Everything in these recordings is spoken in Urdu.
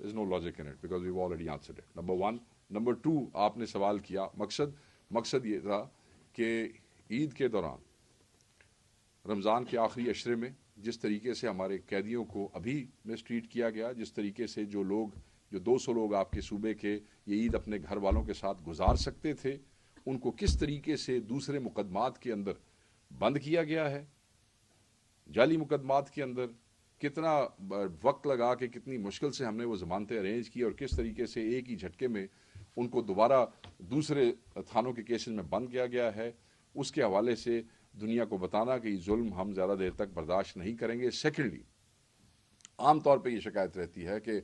There's no logic in it because we've already answered it. Number one. Number two, آپ نے سوال کیا مقصد یہ تھا کہ عید کے دوران رمضان کے آخری عشرے میں جس طریقے سے ہمارے قیدیوں کو ابھی مسٹریٹ کیا گیا، جس طریقے سے جو 200 لوگ آپ کے صوبے کے یہ عید اپنے گھر والوں کے ساتھ گزار سکتے تھے، ان کو کس طریقے سے دوسرے مقدمات کے اندر بند کیا گیا ہے، جعلی مقدمات کے اندر کتنا وقت لگا کے کتنی مشکل سے ہم نے وہ ضمانتیں ارینج کی اور کس طریقے سے ایک ہی جھٹکے میں ان کو دوبارہ دوسرے تھانوں کے کیسز میں بند کیا گیا ہے، اس کے حوالے سے دنیا کو بتانا کہ یہ ظلم ہم زیادہ دیر تک برداشت نہیں کریں گے۔ سیکنڈلی، عام طور پہ یہ شکایت رہتی ہے کہ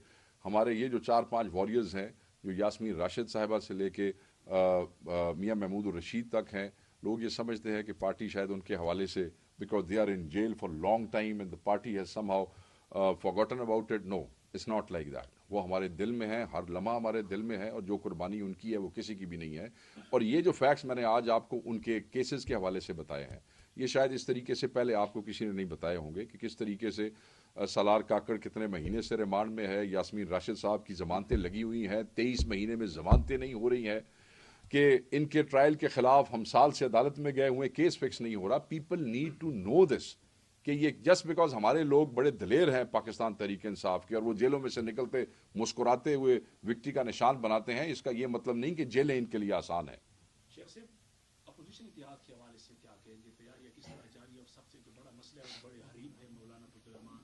ہمارے یہ جو 4-5 واریئرز ہیں جو یاسمین راشد صاحبہ سے لے کے میاں محمود الرشید تک ہیں، لوگ یہ سمجھتے ہیں کہ پارٹی شاید ان کے حوالے سے because they are in jail for long time and the party has somehow forgotten about it. No, it's not like that. وہ ہمارے دل میں ہیں، ہر لمحہ ہمارے دل میں ہے، اور جو قربانی ان کی ہے وہ کسی کی بھی نہیں ہے۔ اور یہ جو فیکٹس میں نے آج آپ کو ان کے کیسز کے حوالے سے بتائے ہیں، یہ شاید اس طریقے سے پہلے آپ کو کسی نے نہیں بتائے ہوں گے کہ کس طریقے سے سالار کاکڑ کتنے مہینے سے ریمانڈ میں ہے، یاسمین راشد صاحب کی ضمانتیں لگی ہوئی ہیں، 23 مہینے میں ضمانتیں نہیں ہو رہی ہیں، کہ ان کے ٹرائل کے خلاف ہم سال سے عدالت میں گئے ہوئے، کیس فکس نہیں ہو رہا۔ پیپل نیڈ ٹو نو دس کہ یہ جسٹ بیکاز ہمارے لوگ بڑے دلیر ہیں پاکستان تحریک انصاف کے اور وہ جیلوں میں سے نکلتے مسکراتے ہوئے وکٹری کا نشان بناتے ہیں، اس کا یہ مطلب نہیں کہ جیلیں ان کے لیے آسان ہیں۔ شیخ صاحب، اپوزیشن اتحاد کے حوالے سے کیا کہیں گے؟ تیاریاں کس طرح جاری ہے؟ اور سب سے جو بڑا مسئلہ ہے، بڑے حریف ہے مولانا فضل الرحمان،